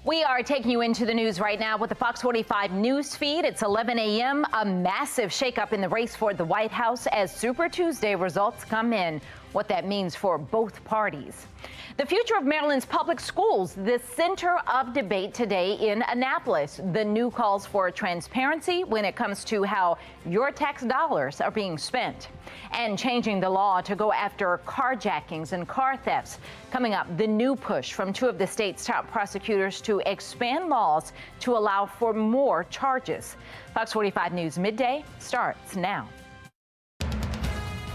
We are taking you into the news right now with the Fox 45 news feed. It's 11 a.m. A massive shakeup in the race for the White House as Super Tuesday results come in. What that means for both parties. The future of Maryland's public schools, the center of debate today in Annapolis. The new calls for transparency when it comes to how your tax dollars are being spent. And changing the law to go after carjackings and car thefts. Coming up, the new push from two of the state's top prosecutors to expand laws to allow for more charges. Fox 45 News Midday starts now.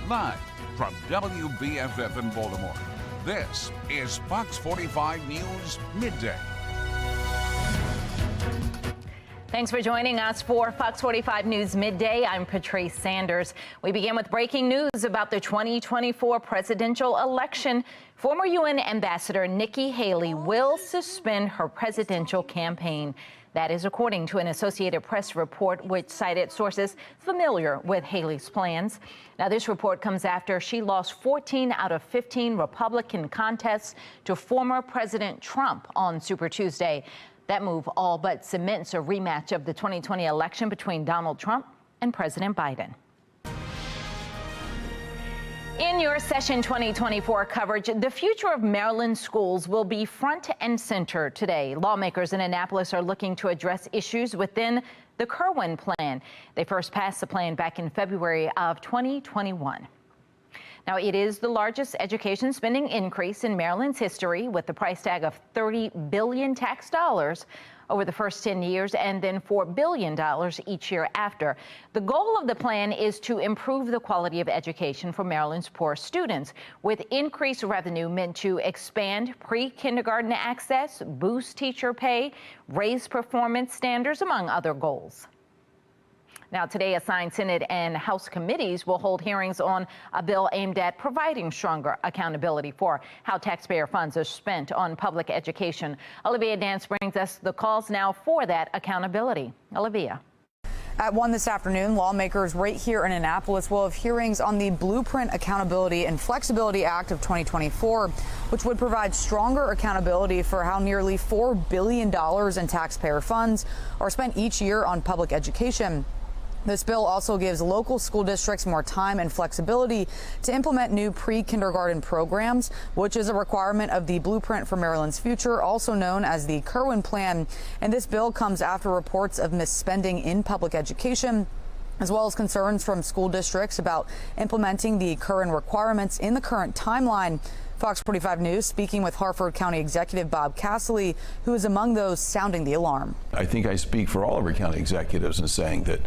Live from WBFF in Baltimore, this is Fox 45 News Midday. Thanks for joining us for Fox 45 News Midday. I'm Patrice Sanders. We begin with breaking news about the 2024 presidential election. Former UN Ambassador Nikki Haley will suspend her presidential campaign. That is according to an Associated Press report which cited sources familiar with Haley's plans. Now, this report comes after she lost 14 out of 15 Republican contests to former President Trump on Super Tuesday. That move all but cements a rematch of the 2020 election between Donald Trump and President Biden. In your Session 2024 coverage, the future of Maryland schools will be front and center today. Lawmakers in Annapolis are looking to address issues within the Kerwin plan. They first passed the plan back in February of 2021. Now, it is the largest education spending increase in Maryland's history, with the price tag of $30 billion tax dollars over the first 10 years and then $4 billion each year after. The goal of the plan is to improve the quality of education for Maryland's poor students, with increased revenue meant to expand pre-kindergarten access, boost teacher pay, raise performance standards, among other goals. Now, today, assigned Senate and House committees will hold hearings on a bill aimed at providing stronger accountability for how taxpayer funds are spent on public education. Olivia Dance brings us the calls now for that accountability. Olivia. At 1 this afternoon, lawmakers right here in Annapolis will have hearings on the Blueprint Accountability and Flexibility Act of 2024, which would provide stronger accountability for how nearly $4 billion in taxpayer funds are spent each year on public education. This bill also gives local school districts more time and flexibility to implement new pre-kindergarten programs, which is a requirement of the Blueprint for Maryland's Future, also known as the Kerwin Plan. And this bill comes after reports of misspending in public education, as well as concerns from school districts about implementing the current requirements in the current timeline. Fox 45 News speaking with Harford County Executive Bob Casserly, who is among those sounding the alarm. I think I speak for all of our county executives in saying that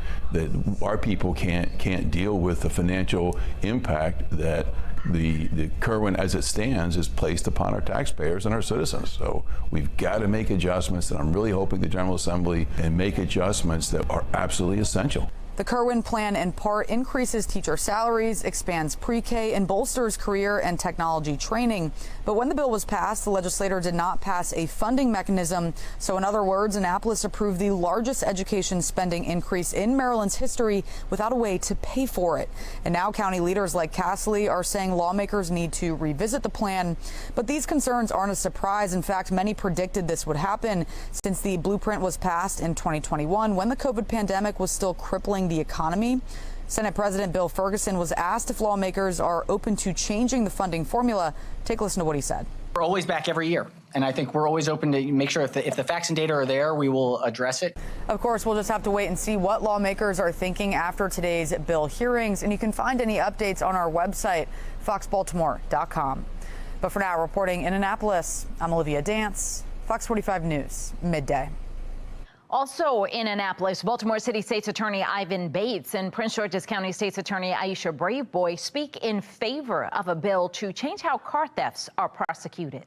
our people can't deal with the financial impact that the Kerwin as it stands is placed upon our taxpayers and our citizens. So we've got to make adjustments, and I'm really hoping the General Assembly and make adjustments that are absolutely essential. The Kerwin plan in part increases teacher salaries, expands pre-K, and bolsters career and technology training. But when the bill was passed, the legislator did not pass a funding mechanism. So in other words, Annapolis approved the largest education spending increase in Maryland's history without a way to pay for it. And now county leaders like Casserly are saying lawmakers need to revisit the plan. But these concerns aren't a surprise. In fact, many predicted this would happen since the blueprint was passed in 2021 when the COVID pandemic was still crippling the economy. Senate President Bill Ferguson was asked if lawmakers are open to changing the funding formula. Take a listen to what he said. We're always back every year, and I think we're always open to make sure if the facts and data are there, we will address it. Of course, we'll just have to wait and see what lawmakers are thinking after today's bill hearings, and you can find any updates on our website, foxbaltimore.com. But for now, reporting in Annapolis, I'm Olivia Dance, Fox 45 News, Midday. Also in Annapolis, Baltimore City State's Attorney Ivan Bates and Prince George's County State's Attorney Aisha Braveboy speak in favor of a bill to change how car thefts are prosecuted.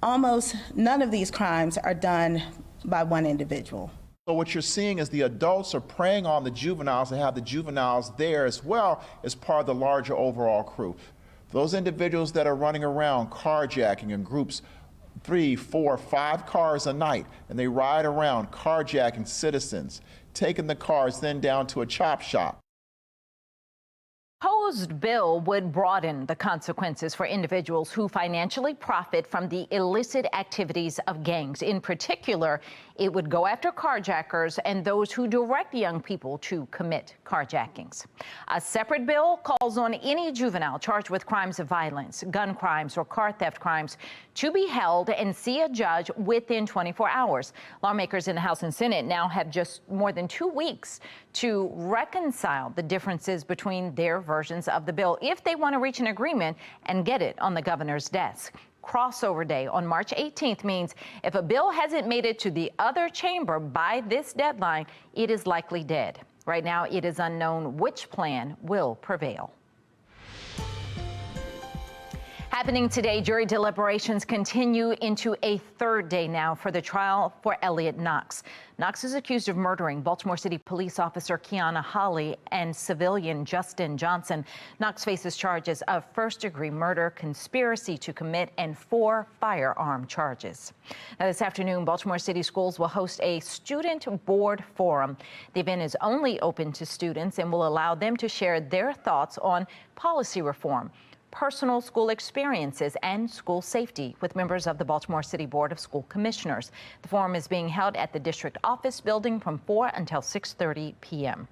Almost none of these crimes are done by one individual. So what you're seeing is the adults are preying on the juveniles and have the juveniles there as well as part of the larger overall crew. Those individuals that are running around carjacking in groups 3, 4, 5 cars a night, and they ride around carjacking citizens, taking the cars then down to a chop shop. proposed bill would broaden the consequences for individuals who financially profit from the illicit activities of gangs. In particular, it would go after carjackers and those who direct young people to commit carjackings. A separate bill calls on any juvenile charged with crimes of violence, gun crimes, or car theft crimes to be held and see a judge within 24 hours. Lawmakers in the House and Senate now have just more than 2 weeks to reconcile the differences between their versions of the bill if they want to reach an agreement and get it on the governor's desk. Crossover day on March 18th means if a bill hasn't made it to the other chamber by this deadline, it is likely dead. Right now, it is unknown which plan will prevail. Happening today, jury deliberations continue into a third day now for the trial for Elliot Knox. Knox is accused of murdering Baltimore City police officer Nikki Haley and civilian Justin Johnson. Knox faces charges of first-degree murder, conspiracy to commit, and 4 firearm charges. Now, this afternoon, Baltimore City Schools will host a student board forum. The event is only open to students and will allow them to share their thoughts on policy reform, personal school experiences, and school safety with members of the Baltimore City Board of School Commissioners. The forum is being held at the district office building from 4 until 6:30 p.m.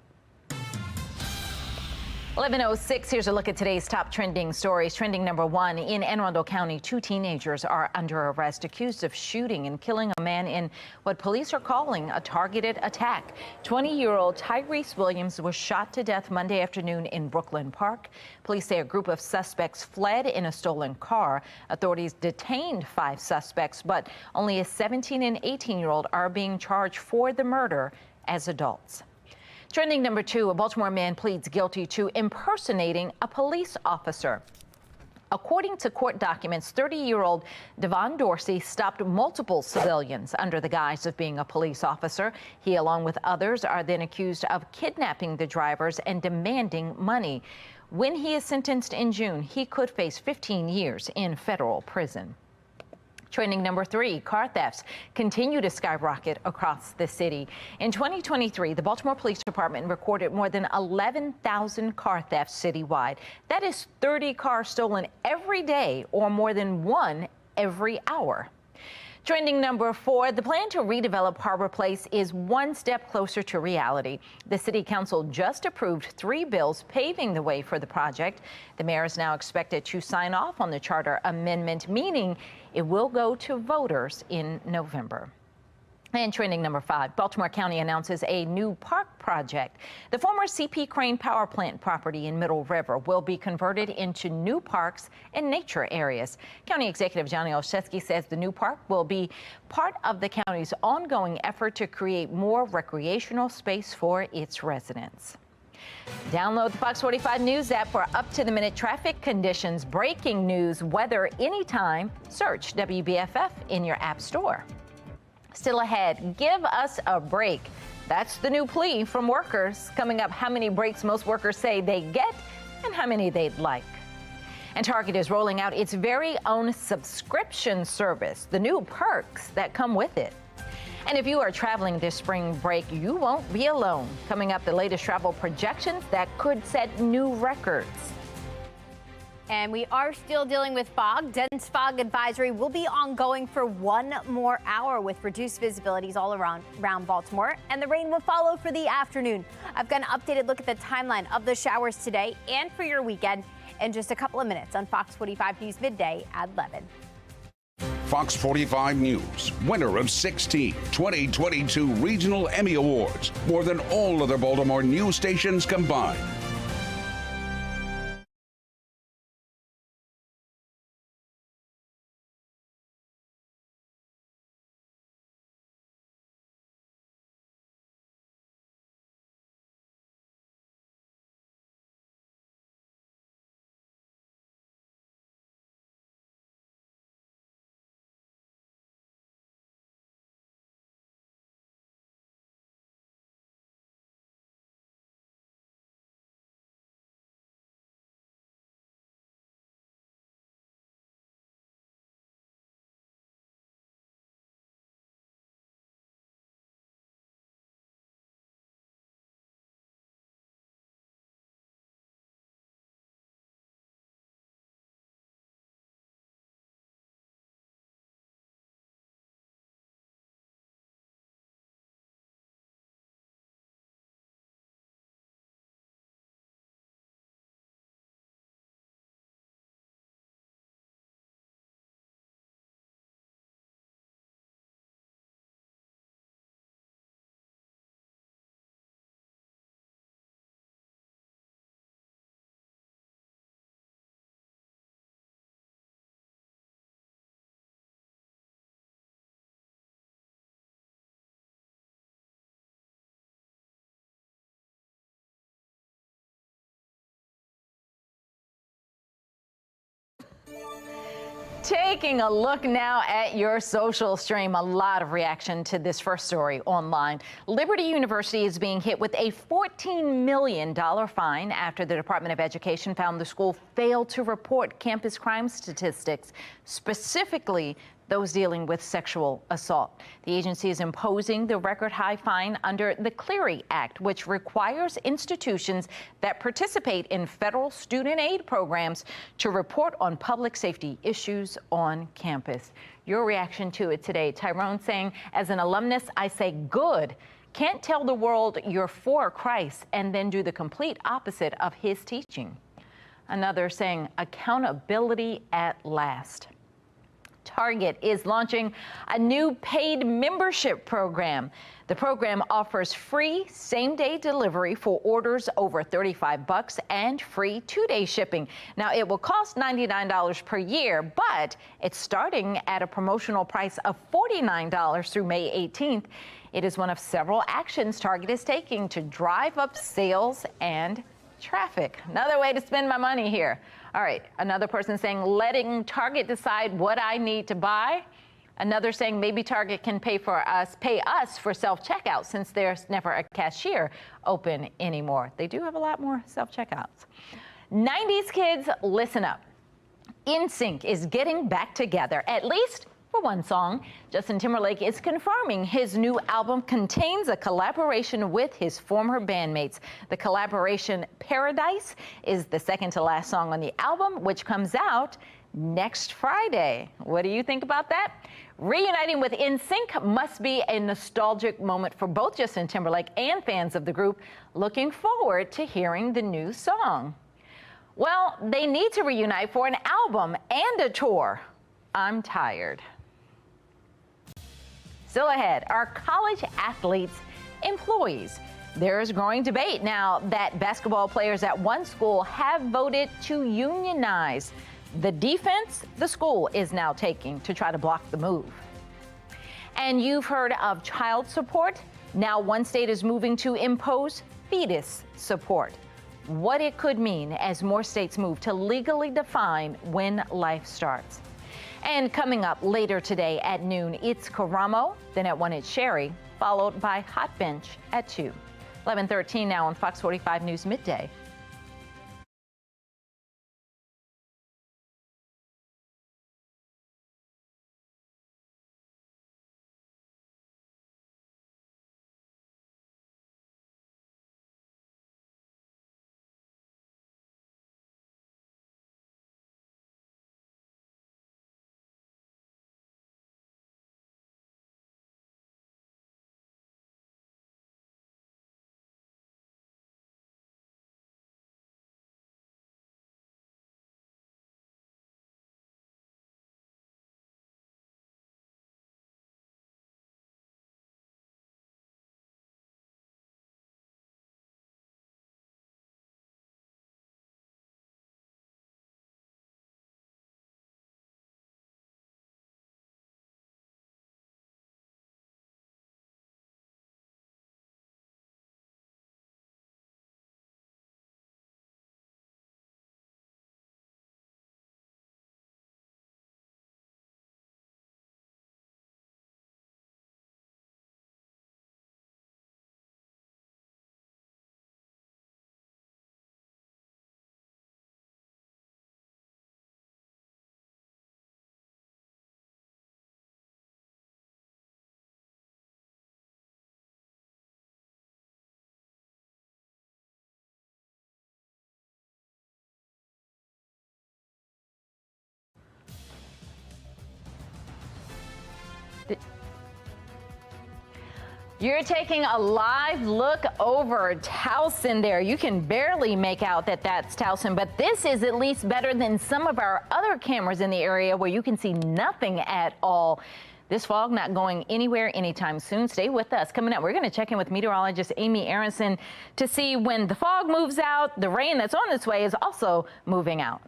11:06, here's a look at today's top trending stories. Trending number 1, in Anne Arundel County, 2 teenagers are under arrest accused of shooting and killing a man in what police are calling a targeted attack. 20-year-old Tyrese Williams was shot to death Monday afternoon in Brooklyn Park. Police say a group of suspects fled in a stolen car. Authorities detained 5 suspects, but only a 17 and 18-year-old are being charged for the murder as adults. Trending number 2, a Baltimore man pleads guilty to impersonating a police officer. According to court documents, 30-year-old Devon Dorsey stopped multiple civilians under the guise of being a police officer. He, along with others, are then accused of kidnapping the drivers and demanding money. When he is sentenced in June, he could face 15 years in federal prison. Trending number 3, car thefts continue to skyrocket across the city. In 2023, the Baltimore Police Department recorded more than 11,000 car thefts citywide. That is 30 cars stolen every day, or more than 1 every hour. Trending number 4, the plan to redevelop Harbor Place is one step closer to reality. The City Council just approved 3 bills paving the way for the project. The mayor is now expected to sign off on the charter amendment, meaning it will go to voters in November. And trending number 5, Baltimore County announces a new park project. The former CP Crane power plant property in Middle River will be converted into new parks and nature areas. County Executive Johnny Olszewski says the new park will be part of the county's ongoing effort to create more recreational space for its residents. Download the Fox 45 News app for up-to-the-minute traffic conditions, breaking news, weather anytime. Search WBFF in your app store. Still ahead, give us a break. That's the new plea from workers. Coming up, how many breaks most workers say they get and how many they'd like. And Target is rolling out its very own subscription service, the new perks that come with it. And if you are traveling this spring break, you won't be alone. Coming up, the latest travel projections that could set new records. And we are still dealing with fog. Dense fog advisory will be ongoing for 1 more hour with reduced visibilities all around Baltimore. And the rain will follow for the afternoon. I've got an updated look at the timeline of the showers today and for your weekend in just a couple of minutes on Fox 45 News Midday at 11. Fox 45 News, winner of 16 2022 Regional Emmy Awards, more than all other Baltimore news stations combined. Taking a look now at your social stream, a lot of reaction to this first story online. Liberty University is being hit with a $14 million fine after the Department of Education found the school failed to report campus crime statistics, specifically those dealing with sexual assault. The agency is imposing the record high fine under the Clery Act, which requires institutions that participate in federal student aid programs to report on public safety issues on campus. Your reaction to it today, Tyrone saying, as an alumnus, I say good. Can't tell the world you're for Christ and then do the complete opposite of his teaching. Another saying, accountability at last. Target is launching a new paid membership program. The program offers free same-day delivery for orders over $35 and free 2-day shipping. Now, it will cost $99 per year, but it's starting at a promotional price of $49 through May 18th. It is one of several actions Target is taking to drive up sales and traffic. Another way to spend my money here. All right, another person saying letting Target decide what I need to buy. Another saying maybe Target can pay us for self-checkout since there's never a cashier open anymore. They do have a lot more self-checkouts. 90s kids, listen up. NSYNC is getting back together, at least for one song. Justin Timberlake is confirming his new album contains a collaboration with his former bandmates. The collaboration Paradise is the second to last song on the album, which comes out next Friday. What do you think about that? Reuniting with NSYNC must be a nostalgic moment for both Justin Timberlake and fans of the group. Looking forward to hearing the new song. Well, they need to reunite for an album and a tour. I'm tired. Still ahead, are college athletes employees? There is growing debate now that basketball players at one school have voted to unionize. The defense the school is now taking to try to block the move. And you've heard of child support. Now one state is moving to impose fetus support. What it could mean as more states move to legally define when life starts. And coming up later today at noon, it's Karamo, then at 1 it's Sherry, followed by Hot Bench at 2. 11:13 now on Fox 45 News Midday. You're taking a live look over Towson there. You can barely make out that that's Towson, but this is at least better than some of our other cameras in the area where you can see nothing at all. This fog not going anywhere anytime soon. Stay with us. Coming up, we're going to check in with meteorologist Amy Aronson to see when the fog moves out, the rain that's on its way is also moving out.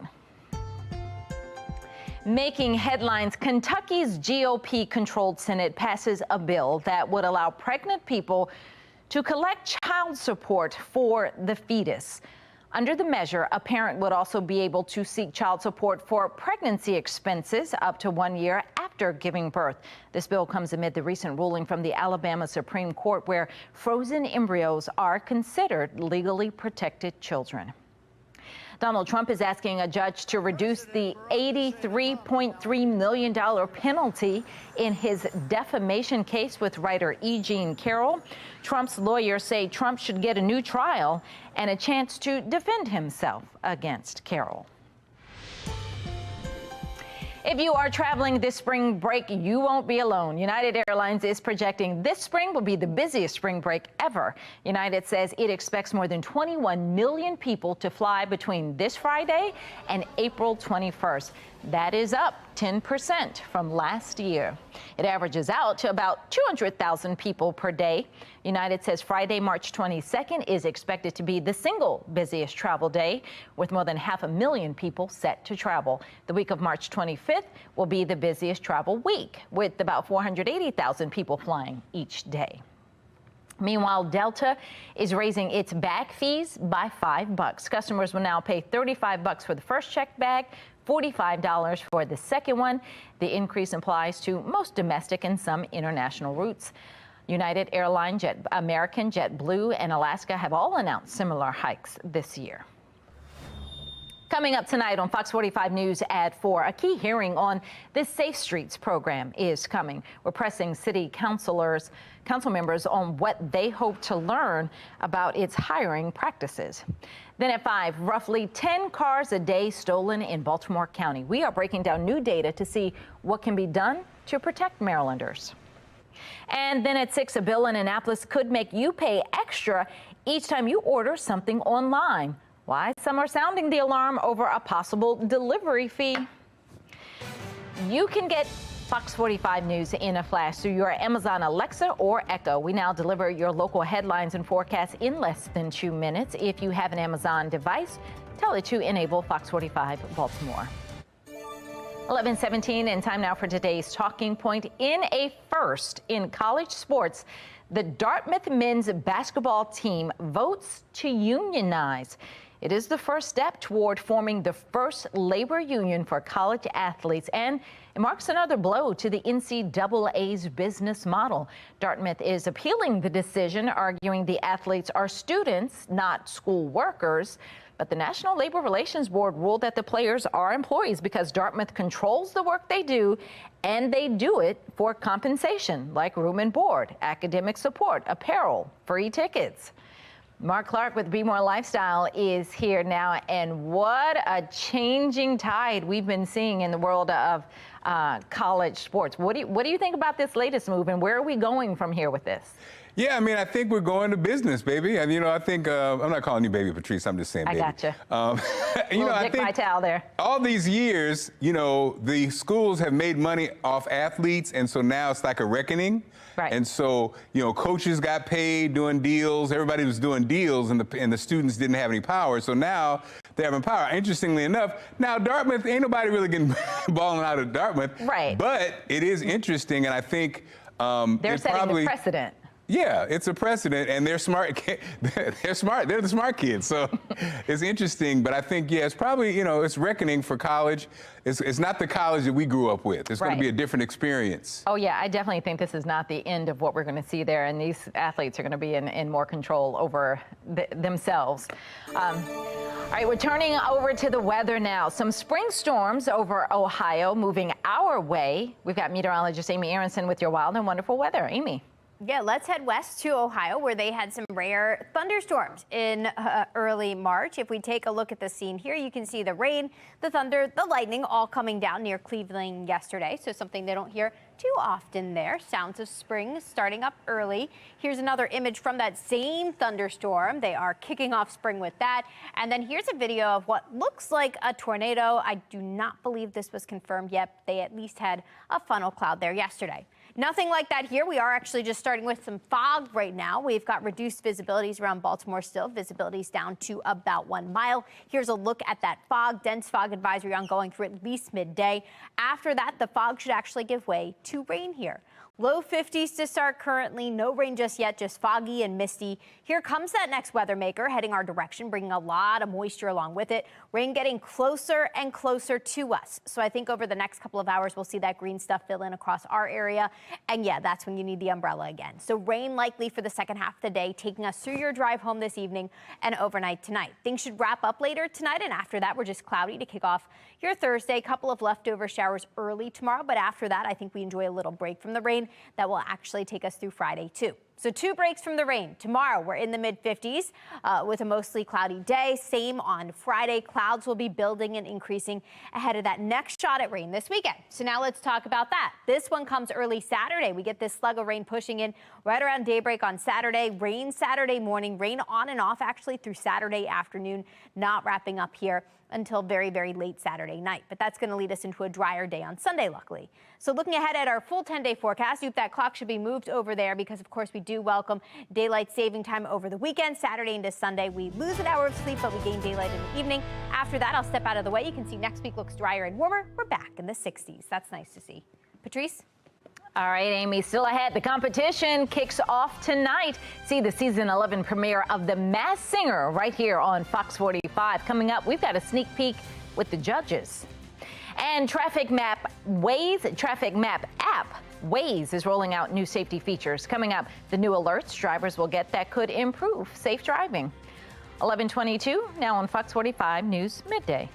Making headlines, Kentucky's GOP-controlled Senate passes a bill that would allow pregnant people to collect child support for the fetus. Under the measure, a parent would also be able to seek child support for pregnancy expenses up to 1 year after giving birth. This bill comes amid the recent ruling from the Alabama Supreme Court where frozen embryos are considered legally protected children. Donald Trump is asking a judge to reduce the $83.3 million penalty in his defamation case with writer E. Jean Carroll. Trump's lawyers say Trump should get a new trial and a chance to defend himself against Carroll. If you are traveling this spring break, you won't be alone. United Airlines is projecting this spring will be the busiest spring break ever. United says it expects more than 21 million people to fly between this Friday and April 21st. That is up 10% from last year. It averages out to about 200,000 people per day. United says Friday, March 22nd is expected to be the single busiest travel day, with more than 500,000 people set to travel. The week of March 25th will be the busiest travel week, with about 480,000 people flying each day. Meanwhile, Delta is raising its bag fees by $5. Customers will now pay $35 for the first checked bag, $45 for the second one. The increase applies to most domestic and some international routes. United Airlines, American, JetBlue, and Alaska have all announced similar hikes this year. Coming up tonight on Fox 45 News at 4, a key hearing on the Safe Streets program is coming. We're pressing city council members on what they hope to learn about its hiring practices. Then at 5, roughly 10 cars a day stolen in Baltimore County. We are breaking down new data to see what can be done to protect Marylanders. And then at 6, a bill in Annapolis could make you pay extra each time you order something online. Why? Some are sounding the alarm over a possible delivery fee. You can get Fox 45 News in a flash through your Amazon Alexa or Echo. We now deliver your local headlines and forecasts in less than 2 minutes. If you have an Amazon device, tell it to enable Fox 45 Baltimore. 11:17 and time now for today's talking point. In a first in college sports, the Dartmouth men's basketball team votes to unionize. It is the first step toward forming the first labor union for college athletes, and it marks another blow to the NCAA's business model. Dartmouth is appealing the decision, arguing the athletes are students, not school workers. But the National Labor Relations Board ruled that the players are employees because Dartmouth controls the work they do, and they do it for compensation, like room and board, academic support, apparel, free tickets. Mark Clark with Be More Lifestyle is here now, and what a changing tide we've been seeing in the world of college sports. What do you think about this latest move, and where are we going from here with this? Yeah, I mean, I think we're going to business, baby. And, you know, I think, I'm not calling you baby, Patrice, I'm just saying baby. I gotcha. You know, I think Vitale there. All these years, you know, the schools have made money off athletes, and so now it's like a reckoning. Right. And so, you know, coaches got paid doing deals, everybody was doing deals, and the students didn't have any power. So now they're having power. Interestingly enough, now Dartmouth, ain't nobody really getting balling out of Dartmouth. Right. But it is interesting, and I think they're setting the precedent. Yeah, it's a precedent, and they're smart. They're smart. They're the smart kids. So it's interesting, but I think, yeah, it's probably, you know, it's reckoning for college. It's not the college that we grew up with. It's going to be a different experience. Oh, yeah, I definitely think this is not the end of what we're going to see there, and these athletes are going to be in more control over themselves. All right, we're turning over to the weather now. Some spring storms over Ohio moving our way. We've got meteorologist Amy Aronson with your wild and wonderful weather. Amy. Yeah, let's head west to Ohio, where they had some rare thunderstorms in early March. If we take a look at the scene here, you can see the rain, the thunder, the lightning all coming down near Cleveland yesterday. So something they don't hear too often there. Sounds of spring starting up early. Here's another image from that same thunderstorm. They are kicking off spring with that. And then here's a video of what looks like a tornado. I do not believe this was confirmed yet. They at least had a funnel cloud there yesterday. Nothing like that here. We are actually just starting with some fog right now. We've got reduced visibilities around Baltimore still. Visibilities down to about 1 mile. Here's a look at that fog. Dense fog advisory ongoing through at least midday. After that, the fog should actually give way to rain here. Low 50s to start currently. No rain just yet, just foggy and misty. Here comes that next weather maker heading our direction, bringing a lot of moisture along with it. Rain getting closer and closer to us. So I think over the next couple of hours, we'll see that green stuff fill in across our area. And yeah, that's when you need the umbrella again. So rain likely for the second half of the day, taking us through your drive home this evening and overnight tonight. Things should wrap up later tonight. And after that, we're just cloudy to kick off your Thursday. A couple of leftover showers early tomorrow. But after that, I think we enjoy a little break from the rain. That will actually take us through Friday, too. So 2 breaks from the rain. Tomorrow, we're in the mid-50s with a mostly cloudy day. Same on Friday. Clouds will be building and increasing ahead of that next shot at rain this weekend. So now let's talk about that. This one comes early Saturday. We get this slug of rain pushing in right around daybreak on Saturday. Rain Saturday morning. Rain on and off actually through Saturday afternoon. Not wrapping up here until very, very late Saturday night. But that's going to lead us into a drier day on Sunday, luckily. So looking ahead at our full 10-day forecast, that clock should be moved over there because, of course, we do welcome daylight saving time over the weekend. Saturday into Sunday, we lose an hour of sleep, but we gain daylight in the evening. After that, I'll step out of the way. You can see next week looks drier and warmer. We're back in the 60s. That's nice to see. Patrice? All right, Amy, still ahead. The competition kicks off tonight. See the season 11 premiere of The Masked Singer right here on Fox 45. Coming up, we've got a sneak peek with the judges. And Traffic Map app Waze is rolling out new safety features. Coming up, the new alerts drivers will get that could improve safe driving. 11:22 now on Fox 45 News Midday.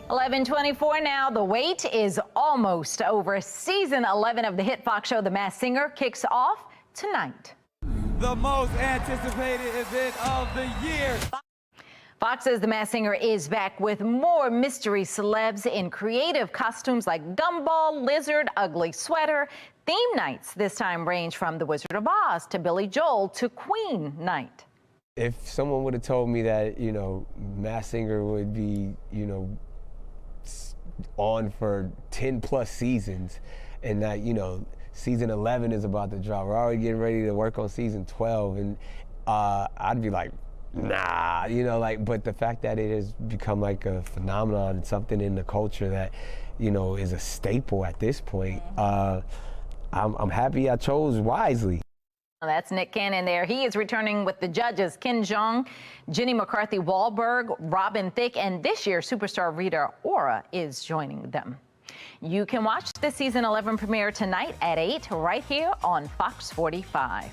(11:24 now. The wait is almost over. Season 11 of the hit Fox show The Masked Singer kicks off tonight. The most anticipated event of the year. Fox's The Masked Singer is back with more mystery celebs in creative costumes like Gumball, Lizard, Ugly Sweater. Theme nights this time range from The Wizard of Oz to Billy Joel to Queen Night. If someone would have told me that, Masked Singer would be, on for 10 plus seasons, and that, you know, season 11 is about to drop. We're already getting ready to work on season 12, and I'd be like, nah, you know, like, but the fact that it has become like a phenomenon, something in the culture that, you know, is a staple at this point, I'm happy I chose wisely. That's Nick Cannon there. He is returning with the judges Ken Jeong, Jenny McCarthy Wahlberg, Robin Thicke, and this year superstar Rita Ora is joining them. You can watch the season 11 premiere tonight at 8 right here on Fox 45.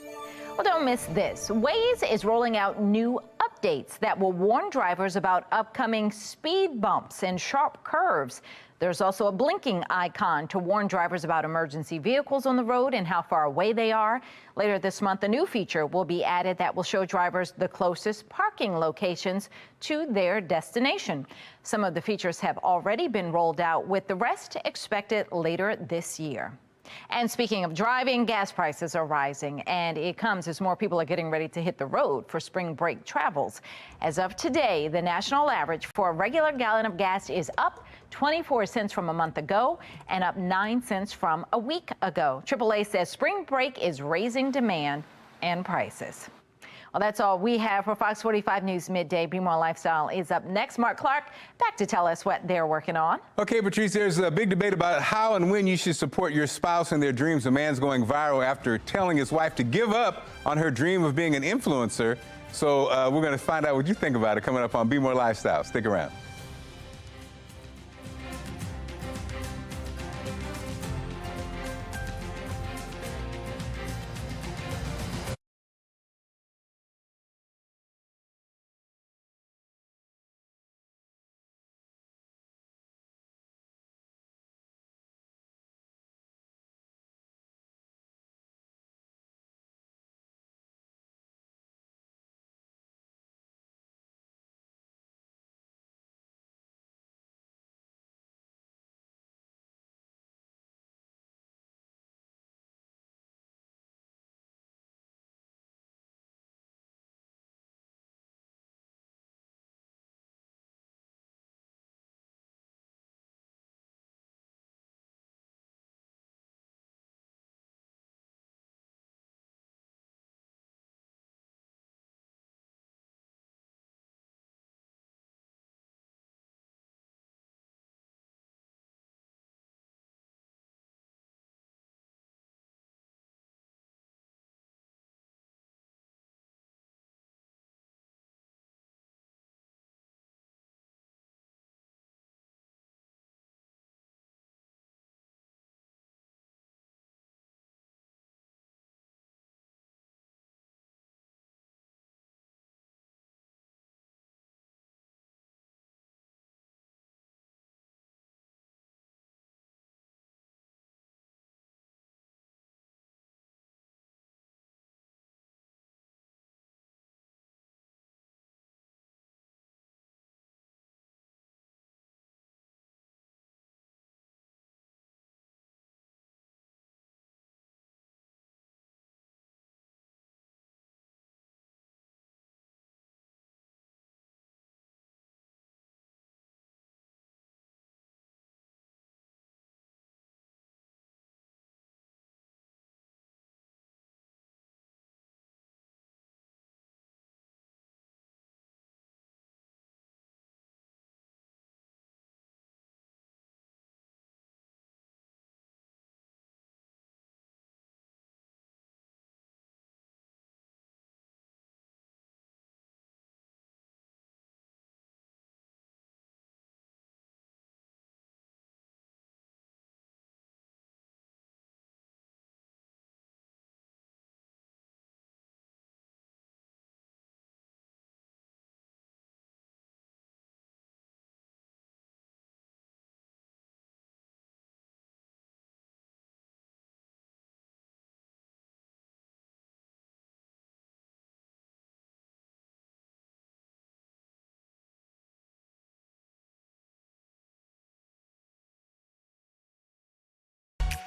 Well, don't miss this. Waze is rolling out new updates that will warn drivers about upcoming speed bumps and sharp curves. There's also a blinking icon to warn drivers about emergency vehicles on the road and how far away they are. Later this month, a new feature will be added that will show drivers the closest parking locations to their destination. Some of the features have already been rolled out, with the rest expected later this year. And speaking of driving, gas prices are rising, and it comes as more people are getting ready to hit the road for spring break travels. As of today, the national average for a regular gallon of gas is up 24 cents from a month ago and up 9 cents from a week ago. AAA says spring break is raising demand and prices. Well, that's all we have for Fox 45 News Midday. Be More Lifestyle is up next. Mark Clark back to tell us what they're working on. Okay, Patrice, there's a big debate about how and when you should support your spouse in their dreams. A man's going viral after telling his wife to give up on her dream of being an influencer. So we're going to find out what you think about it coming up on Be More Lifestyle. Stick around.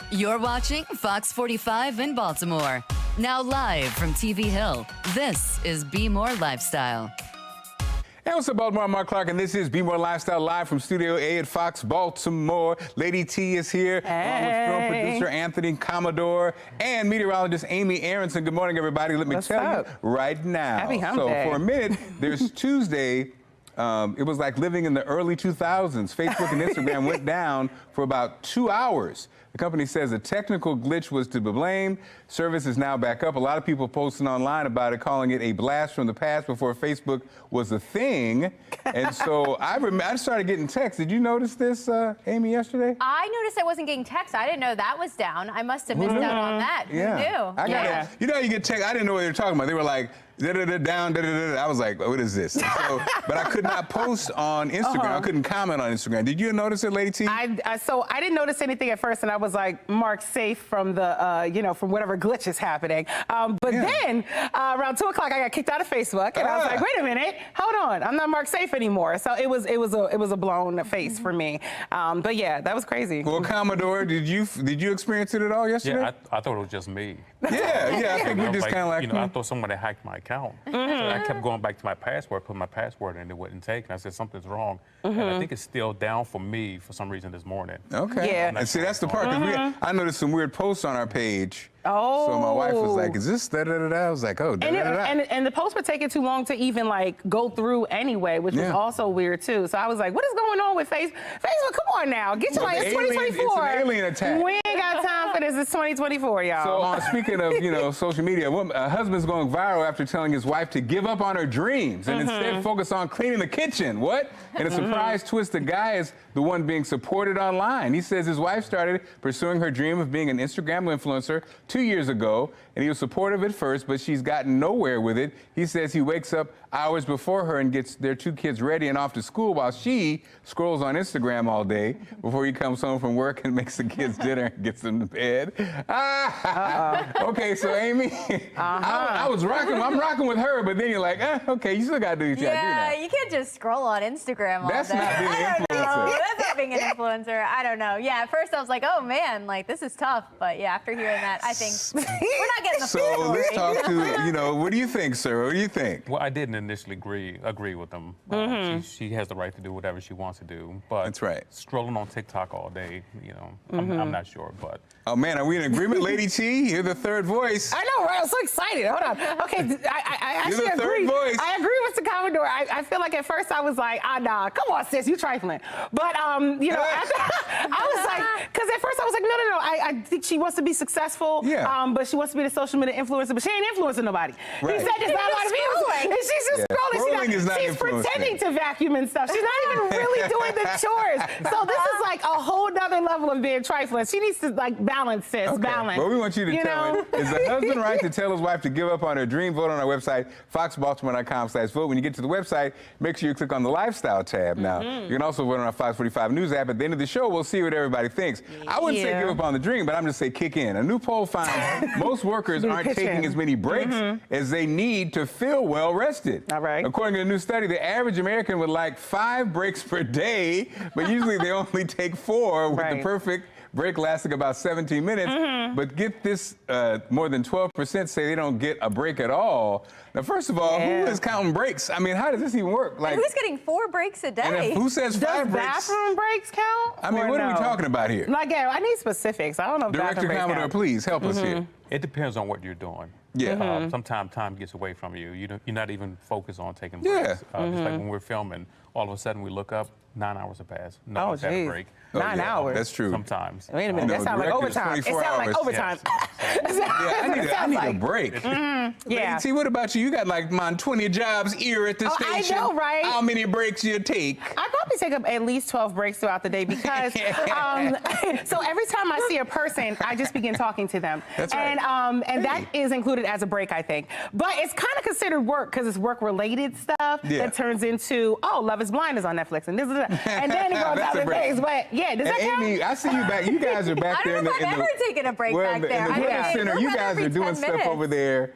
You're watching Fox 45 in Baltimore. Now live from TV Hill, this is Be More Lifestyle. Hey, what's up, Baltimore? I'm Mark Clark, and this is Be More Lifestyle live from Studio A at Fox Baltimore. Lady T is here, along with film producer Anthony Commodore and meteorologist Amy Aronson. Good morning, everybody. Let me tell you right now. Happy hump day. For a minute, there's Tuesday. It was like living in the early 2000s. Facebook and Instagram went down for about 2 hours. The company says a technical glitch was to be blamed. Service is now back up. A lot of people posting online about it, calling it a blast from the past before Facebook was a thing. And so I started getting texts. Did you notice this, Amy, yesterday? I noticed I wasn't getting texts. I didn't know that was down. I must have missed out on that. Yeah. Who knew? You know, you get texts. I didn't know what they were talking about. They were like, down, I was like, what is this? So, but I could not post on Instagram. I couldn't comment on Instagram. Did you notice it, Lady T? So I didn't notice anything at first, and I was like, Mark, safe from the, from whatever glitch is happening. But then around 2 o'clock, I got kicked out of Facebook, and I was like, wait a minute, hold on, I'm not Mark safe anymore. So it was a blown face for me. But yeah, that was crazy. Well, Commodore, did you experience it at all yesterday? Yeah, I thought it was just me. Yeah, I think we just kind of like, I thought somebody hacked my account. So I kept going back to my password, put my password in, it wouldn't take, and I said something's wrong. And I think it's still down for me for some reason this morning. Okay. Yeah. And see, that's the part. I noticed some weird posts on our page. Oh. So my wife was like, is this da-da-da-da? I was like, oh, da-da-da-da. And the post were taking too long to even like go through anyway, which was also weird too. So I was like, what is going on with Facebook? Facebook, come on now. Get your it's 2024. It's an alien attack. We ain't got time for this. It's 2024, y'all. So speaking of, social media, a husband's going viral after telling his wife to give up on her dreams and instead focus on cleaning the kitchen. What? In a surprise twist, the guy is the one being supported online. He says his wife started pursuing her dream of being an Instagram influencer 2 years ago, and he was supportive at first, but she's gotten nowhere with it. He says he wakes up hours before her and gets their 2 kids ready and off to school while she scrolls on Instagram all day before he comes home from work and makes the kids dinner and gets them to bed. Okay, so Amy, I'm rocking with her, but then you're like, okay, you still gotta do what you gotta do now. You can't just scroll on Instagram all That's day. not being an influencer. That's not being an influencer. I don't know. Yeah, at first I was like, oh man, like this is tough. But yeah, after hearing that, I think we're not getting the full story. So let's talk to, what do you think, sir? What do you think? Well, I didn't initially agree with them. She has the right to do whatever she wants to do. But that's right. Strolling on TikTok all day, I'm not sure. But oh man, are we in agreement, Lady T? You're the third voice. I know, right? I'm so excited. Hold on. Okay, I actually You're the agree. Third voice. I agree with the Commodore. I feel like at first I was like, nah, come on, sis, you trifling. But after, I was like, because at first I was like, no. I think she wants to be successful. Yeah. But she wants to be the social media influencer, but she ain't influencing nobody. Right. He said there's not a lot of people. And she's just scrolling. She's pretending to vacuum and stuff. She's not even really doing the chores. So this is like a whole nother level of being trifling. She needs to like balance, sis. Okay. Balance. Well, we want you to tell it. Is the husband right to tell his wife to give up on her dream? Vote on our website, foxbaltimore.com/vote. When you get to the website, make sure you click on the lifestyle tab. Now, you can also vote on our Fox 45 News app. At the end of the show, we'll see what everybody thinks. I wouldn't say give up on the dream, but I'm just say kick in. A new poll finds most workers aren't taking as many breaks as they need to feel well rested. All right. According to a new study, the average American would like 5 breaks per day, but usually they only take 4, with the perfect break lasting about 17 minutes. But get this, more than 12% say they don't get a break at all. Now, first of all, who is counting breaks? I mean, how does this even work? Like, and who's getting 4 breaks a day? And who says 5 breaks? Does bathroom breaks count? I mean, what are we talking about here? Like, I need specifics. I don't know if Director Commodore, please help us here. it depends on what you're doing. Yeah. Sometimes time gets away from you. You're not even focused on taking breaks. Just like when we're filming, all of a sudden we look up, 9 hours have passed. No one's had a break. 9 hours. That's true. Sometimes. Wait a minute. That sounds like overtime. It sounds like overtime. I need a break. Yeah. See, what about you? You got like 20 jobs here at the station. I know, right? How many breaks you take? I probably take up at least 12 breaks throughout the day because so every time I see a person, I just begin talking to them. That's right. And that is included as a break, I think. But it's kind of considered work because it's work-related stuff that turns into, Love is Blind is on Netflix and this is that. And then it goes other things. But yeah, does that count? Amy, I see you back. You guys are back there. I don't know if I've ever taken a break back there. In the weather center, you guys are doing stuff over there.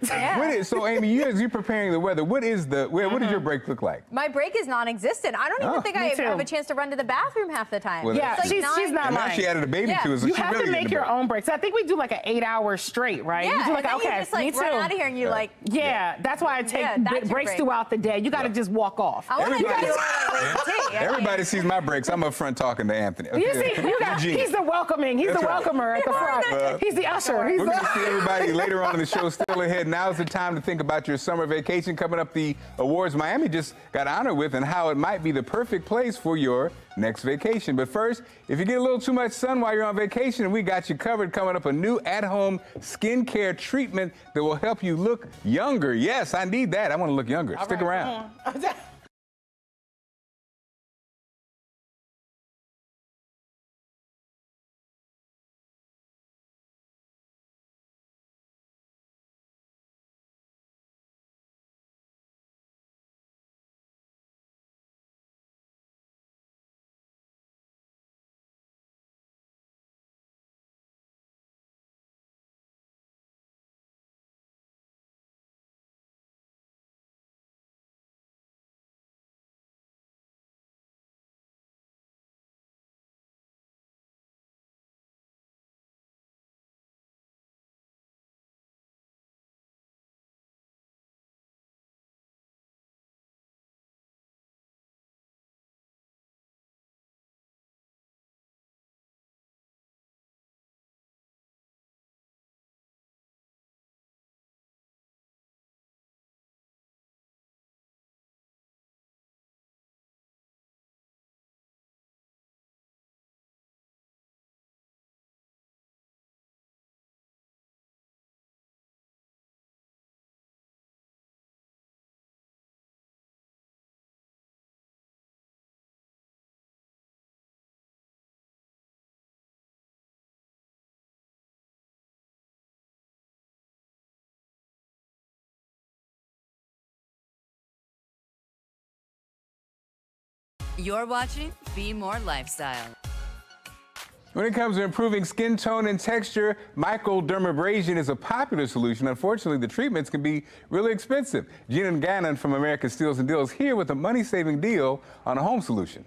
So, Amy, as you're preparing the weather, what is your break look like? My break is non-existent. I don't even think I never have a chance to run to the bathroom half the time. Well, Yeah, It's like she's not and now lying. she added a baby to it, so You she have really to make getting your a break. own breaks. I think we do like an 8 hours straight, right? Yeah, you do like, and then okay, you just like me run too. out of here and you like. Yeah, that's why I take that's your breaks break. throughout the day. You got to just walk off. I want to do Everybody- it tea. Everybody sees my breaks. I'm up front talking to Anthony. You see, he's the welcoming. He's That's the right. welcomer at the front. He's the usher. He's We're going the... to see everybody later on in the show. Still ahead. Now's the time to think about your summer vacation coming up. The awards Miami just got honored with and how it might be the perfect place for your next vacation. But first, if you get a little too much sun while you're on vacation, we got you covered. Coming up, a new at-home skincare treatment that will help you look younger. Yes, I need that. I want to look younger. Stick around. You're watching Be More Lifestyle. When it comes to improving skin tone and texture, microdermabrasion is a popular solution. Unfortunately, the treatments can be really expensive. Gina Gannon from American Steals and Deals here with a money-saving deal on a home solution.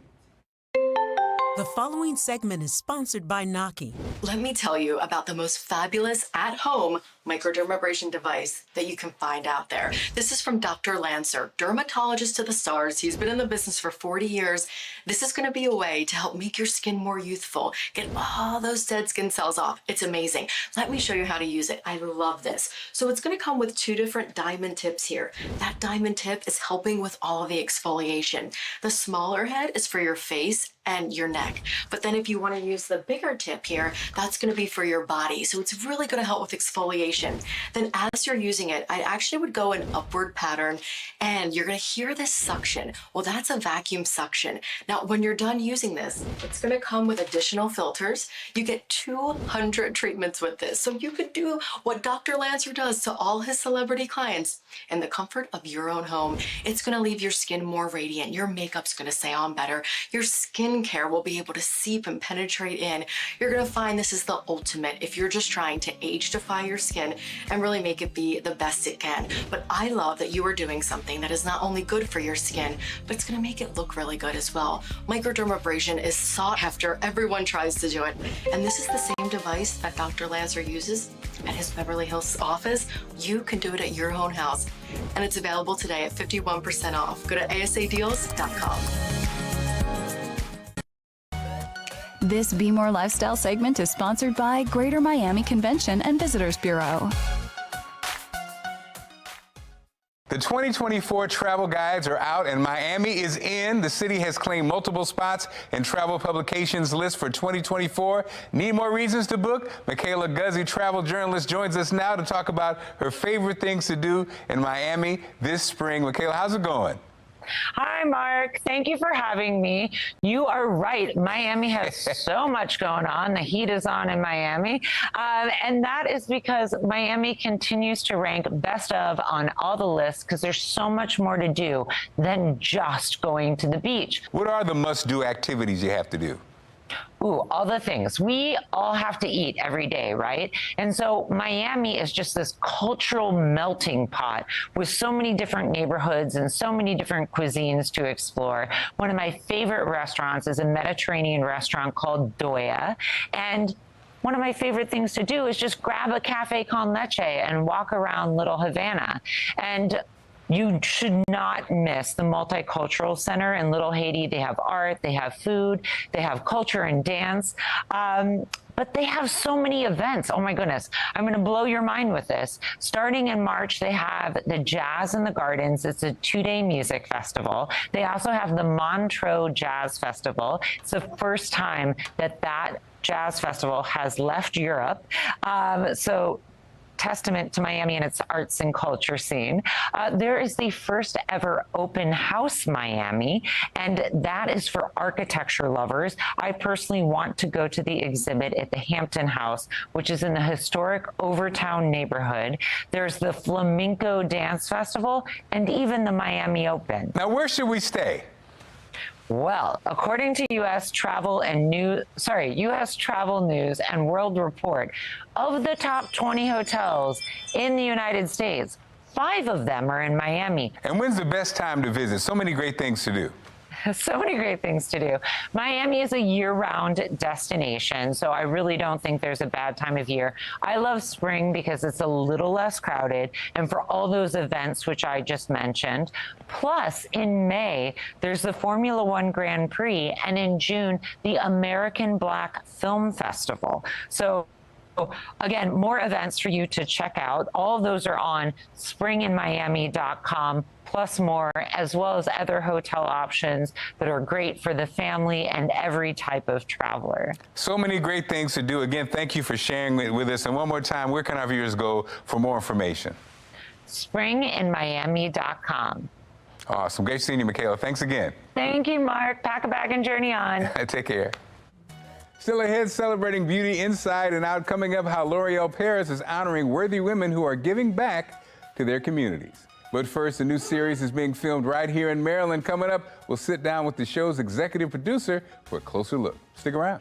The following segment is sponsored by Naki. Let me tell you about the most fabulous at-home microdermabrasion device that you can find out there. This is from Dr. Lancer, dermatologist to the stars. He's been in the business for 40 years. This is going to be a way to help make your skin more youthful, get all those dead skin cells off. It's amazing. Let me show you how to use it. I love this. So it's going to come with 2 different diamond tips here. That diamond tip is helping with all of the exfoliation. The smaller head is for your face and your neck. But then if you want to use the bigger tip here, that's going to be for your body. So it's really going to help with exfoliation. Then as you're using it, I actually would go an upward pattern and you're going to hear this suction. Well, that's a vacuum suction. Now, when you're done using this, it's going to come with additional filters. You get 200 treatments with this. So you could do what Dr. Lancer does to all his celebrity clients in the comfort of your own home. It's going to leave your skin more radiant. Your makeup's going to stay on better. Your skincare will be able to seep and penetrate in. You're going to find this is the ultimate if you're just trying to age-defy your skin and really make it be the best it can. But I love that you are doing something that is not only good for your skin, but it's going to make it look really good as well. Microdermabrasion is sought after. Everyone tries to do it. And this is the same device that Dr. Lancer uses at his Beverly Hills office. You can do it at your own house. And it's available today at 51% off. Go to asadeals.com. This Be More Lifestyle segment is sponsored by Greater Miami Convention and Visitors Bureau. The 2024 travel guides are out and Miami is in. The city has claimed multiple spots in travel publications list for 2024. Need more reasons to book? Michaela Guzzi, travel journalist, joins us now to talk about her favorite things to do in Miami this spring. Michaela, how's it going? Hi, Mark. Thank you for having me. You are right. Miami has so much going on. The heat is on in Miami. And that is because Miami continues to rank best of on all the lists because there's so much more to do than just going to the beach. What are the must-do activities you have to do? Ooh, all the things. We all have to eat every day, right? And so Miami is just this cultural melting pot with so many different neighborhoods and so many different cuisines to explore. One of my favorite restaurants is a Mediterranean restaurant called Doya. And one of my favorite things to do is just grab a cafe con leche and walk around Little Havana. And you should not miss the Multicultural Center in Little Haiti. They have art, they have food, they have culture and dance. But they have so many events. Oh my goodness. I'm going to blow your mind with this. Starting in March, they have the Jazz in the Gardens. It's a 2-day music festival. They also have the Montreux Jazz Festival. It's the first time that jazz festival has left Europe. So testament to Miami and its arts and culture scene. There is the first ever open house Miami, and that is for architecture lovers. I personally want to go to the exhibit at the Hampton House, which is in the historic Overtown neighborhood. There's the Flamenco Dance Festival and even the Miami Open. Now, where should we stay? Well, according to U.S. Travel News and World Report, of the top 20 hotels in the United States, 5 of them are in Miami. And when's the best time to visit? So many great things to do. So many great things to do. Miami is a year-round destination, so I really don't think there's a bad time of year. I love spring because it's a little less crowded, and for all those events which I just mentioned. Plus, in May, there's the Formula One Grand Prix, and in June, the American Black Film Festival. So again, more events for you to check out. All of those are on springinmiami.com, plus more, as well as other hotel options that are great for the family and every type of traveler. So many great things to do. Again, thank you for sharing it with us. And one more time, where can our viewers go for more information? springinmiami.com. Awesome. Great seeing you, Michaela. Thanks again. Thank you, Mark. Pack a bag and journey on. Take care. Still ahead, celebrating beauty inside and out. Coming up, how L'Oreal Paris is honoring worthy women who are giving back to their communities. But first, a new series is being filmed right here in Maryland. Coming up, we'll sit down with the show's executive producer for a closer look. Stick around.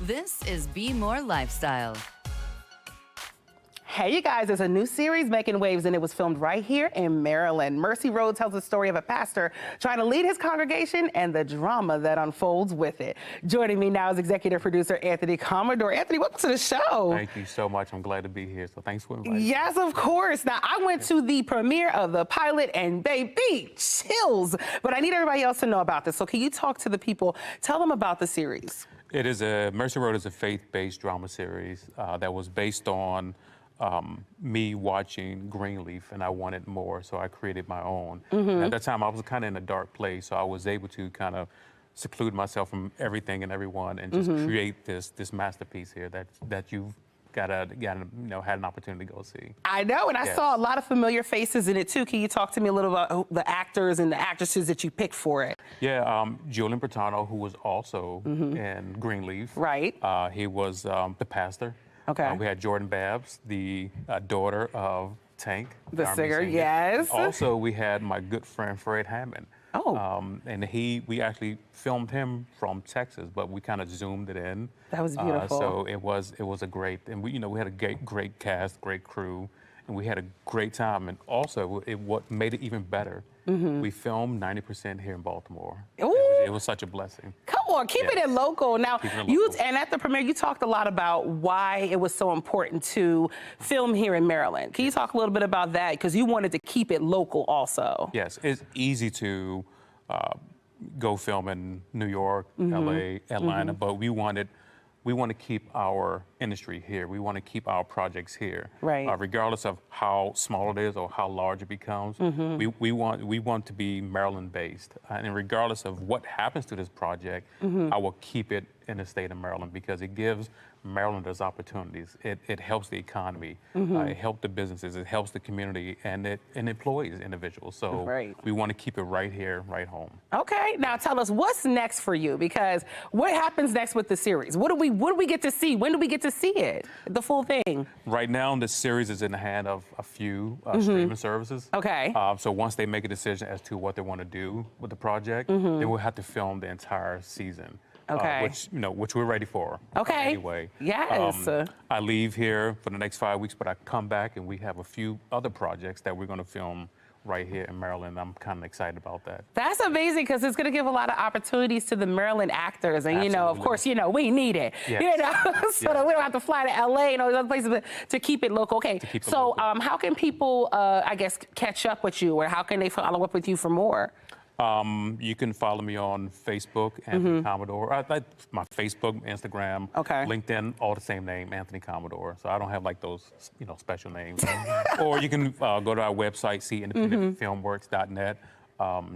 This is Be More Lifestyle. Hey, you guys, there's a new series making waves, and it was filmed right here in Maryland. Mercy Road tells the story of a pastor trying to lead his congregation and the drama that unfolds with it. Joining me now is executive producer Anthony Commodore. Anthony, welcome to the show. Thank you so much. I'm glad to be here. So thanks for inviting me. Yes, of course. Now, I went to the premiere of the pilot, and baby, chills. But I need everybody else to know about this. So can you talk to the people? Tell them about the series. Mercy Road is a faith-based drama series that was based on me watching Greenleaf, and I wanted more, so I created my own. And at that time, I was kind of in a dark place, so I was able to kind of seclude myself from everything and everyone, and just create this masterpiece here that you've had an opportunity to go see. I know, and I saw a lot of familiar faces in it too. Can you talk to me a little about the actors and the actresses that you picked for it? Yeah, Julian Bertano, who was also in Greenleaf. Right. He was the pastor. Okay. We had Jordan Babbs, the daughter of Tank. The singer, yes. Also, we had my good friend Fred Hammond. Oh. And we actually filmed him from Texas, but we kind of zoomed it in. That was beautiful. So it was a great, and we had a great cast, great crew, and we had a great time. And also, what made it even better, we filmed 90% here in Baltimore. It was such a blessing. Come on, keep it in local. Now, and at the premiere, you talked a lot about why it was so important to film here in Maryland. Can you talk a little bit about that? Because you wanted to keep it local also. Yes, it's easy to go film in New York, LA, Atlanta, but we want to keep our industry here. We want to keep our projects here. Right. Regardless of how small it is or how large it becomes, we want to be Maryland-based. And regardless of what happens to this project, I will keep it in the state of Maryland because it gives Marylanders opportunities. It helps the economy. It helps the businesses. It helps the community, and it employs individuals. So we want to keep it right here, right home. Okay. Now tell us what's next for you, because what happens next with the series? What do we get to see? When do we get to see it? The full thing. Right now, this series is in the hand of a few streaming services. Okay. So once they make a decision as to what they want to do with the project, then we'll have to film the entire season. Okay. Which we're ready for. Okay. Anyway. Yes. I leave here for the next 5 weeks, but I come back and we have a few other projects that we're going to film right here in Maryland. I'm kind of excited about that. That's amazing because it's going to give a lot of opportunities to the Maryland actors. And, of course, we need it. Yes. So that we don't have to fly to LA and all these other places to keep it local. Okay. So how can people, catch up with you, or how can they follow up with you for more? You can follow me on Facebook, Anthony Commodore. My Facebook, Instagram, LinkedIn, all the same name, Anthony Commodore. So I don't have like those, special names. Or you can go to our website, independentfilmworks.net.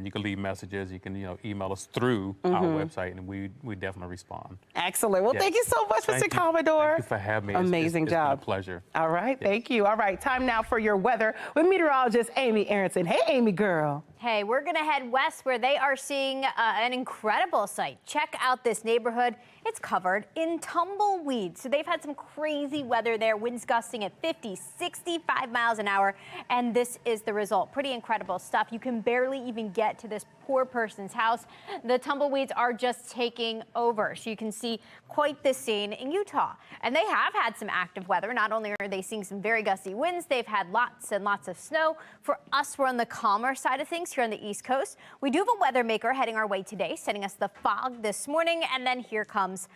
You can leave messages. You can, email us through our website, and we definitely respond. Excellent. Well, thank you so much, Mr. Commodore. Thank you for having me. Amazing job. It's been a pleasure. All right. Thank you. All right. Time now for your weather with meteorologist Amy Aronson. Hey, Amy girl. Hey, we're going to head west where they are seeing an incredible sight. Check out this neighborhood. It's covered in tumbleweeds. So they've had some crazy weather there, winds gusting at 50, 65 miles an hour. And this is the result. Pretty incredible stuff. You can barely even get to this poor person's house. The tumbleweeds are just taking over. So you can see quite the scene in Utah. And they have had some active weather. Not only are they seeing some very gusty winds, they've had lots and lots of snow. For us, we're on the calmer side of things here on the East Coast. We do have a weather maker heading our way today, sending us the fog this morning. And then here comes,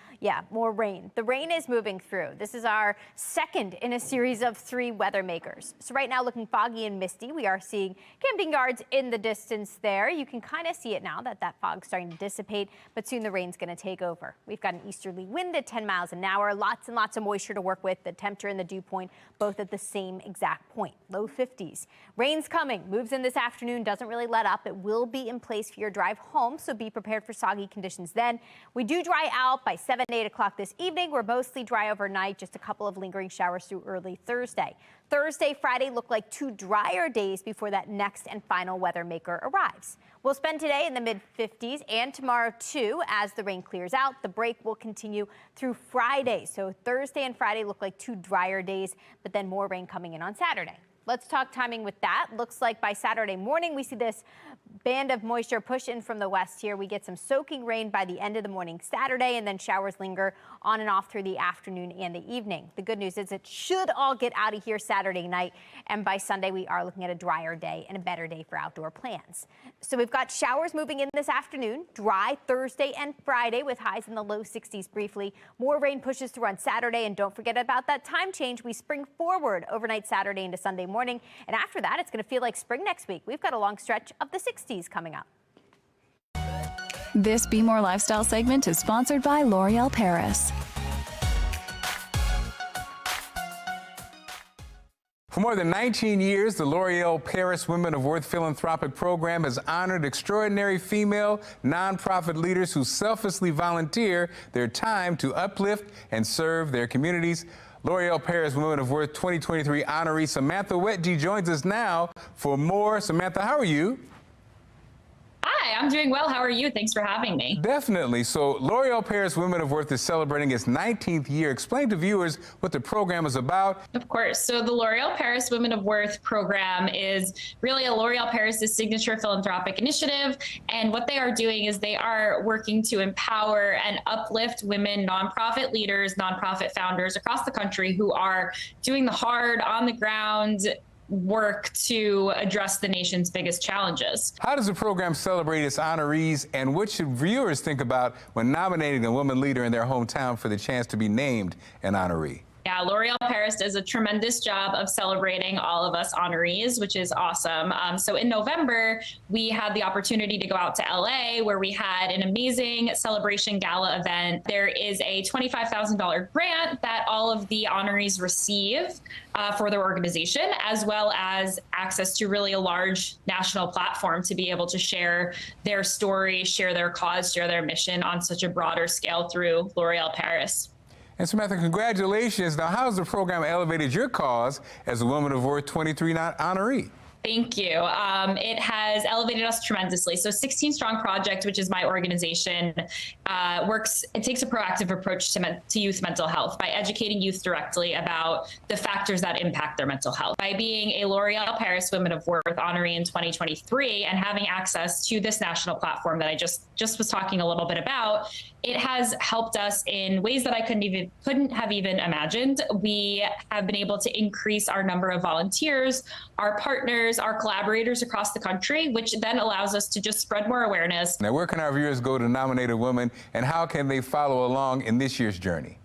more rain. The rain is moving through. This is our second in a series of 3 weather makers. So right now, looking foggy and misty. We are seeing camping yards in the distance there. You can kind of see it now that fog's starting to dissipate, but soon the rain's going to take over. We've got an easterly wind at 10 miles an hour, lots and lots of moisture to work with. The temperature and the dew point both at the same exact point, low 50s. Rain's coming, moves in this afternoon, doesn't really let up. It will be in place for your drive home, so be prepared for soggy conditions then. We do dry out by 7, 8 o'clock this evening. We're mostly dry overnight, just a couple of lingering showers through early Thursday. Thursday, Friday look like 2 drier days before that next and final weather maker arrives. We'll spend today in the mid-50s and tomorrow too as the rain clears out. The break will continue through Friday. So Thursday and Friday look like 2 drier days, but then more rain coming in on Saturday. Let's talk timing with that. Looks like by Saturday morning, we see this band of moisture push in from the west here. We get some soaking rain by the end of the morning Saturday, and then showers linger on and off through the afternoon and the evening. The good news is it should all get out of here Saturday night, and by Sunday we are looking at a drier day and a better day for outdoor plans. So we've got showers moving in this afternoon, dry Thursday and Friday with highs in the low 60s briefly. More rain pushes through on Saturday, and don't forget about that time change. We spring forward overnight Saturday into Sunday morning, and after that it's going to feel like spring next week. We've got a long stretch of the 60s coming up. This Be More Lifestyle segment is sponsored by L'Oreal Paris. For more than 19 years, the L'Oreal Paris Women of Worth philanthropic program has honored extraordinary female nonprofit leaders who selflessly volunteer their time to uplift and serve their communities. L'Oreal Paris Women of Worth 2023 honoree Samantha Wetji joins us now for more. Samantha, how are you? Hi, I'm doing well. How are you? Thanks for having me. Definitely. So L'Oreal Paris Women of Worth is celebrating its 19th year. Explain to viewers what the program is about. Of course. So the L'Oreal Paris Women of Worth program is really a L'Oreal Paris' signature philanthropic initiative. And what they are doing is they are working to empower and uplift women nonprofit leaders, nonprofit founders across the country who are doing the hard, on the ground work to address the nation's biggest challenges. How does the program celebrate its honorees, and what should viewers think about when nominating a woman leader in their hometown for the chance to be named an honoree? Yeah, L'Oreal Paris does a tremendous job of celebrating all of us honorees, which is awesome. So in November, we had the opportunity to go out to LA, where we had an amazing celebration gala event. There is a $25,000 grant that all of the honorees receive for their organization, as well as access to really a large national platform to be able to share their story, share their cause, share their mission on such a broader scale through L'Oreal Paris. And Samantha, congratulations. Now, how has the program elevated your cause as a Woman of Worth 23 honoree? Thank you. It has elevated us tremendously. So 16 Strong Project, which is my organization, it takes a proactive approach to youth mental health by educating youth directly about the factors that impact their mental health. By being a L'Oreal Paris Women of Worth honoree in 2023 and having access to this national platform that I just was talking a little bit about, it has helped us in ways that I couldn't have even imagined. We have been able to increase our number of volunteers, our partners, our collaborators across the country, which then allows us to just spread more awareness. Now, where can our viewers go to nominate a woman, and how can they follow along in this year's journey?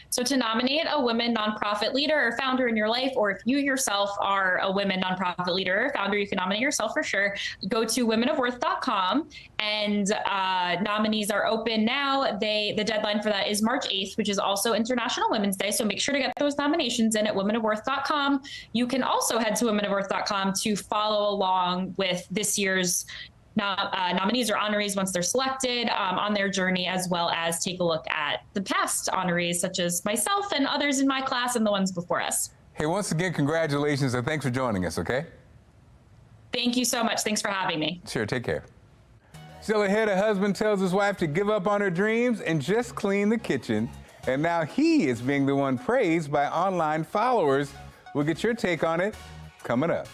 So to nominate a women nonprofit leader or founder in your life, or if you yourself are a women nonprofit leader or founder, you can nominate yourself for sure. Go to womenofworth.com, and nominees are open now. The deadline for that is March 8th, which is also International Women's Day. So make sure to get those nominations in at womenofworth.com. You can also head to womenofworth.com to follow along with this year's nominees or honorees once they're selected on their journey, as well as take a look at the past honorees, such as myself and others in my class and the ones before us. Hey, once again, congratulations, and thanks for joining us, okay? Thank you so much. Thanks for having me. Sure, take care. Still ahead, a husband tells his wife to give up on her dreams and just clean the kitchen. And now he is being the one praised by online followers. We'll get your take on it coming up.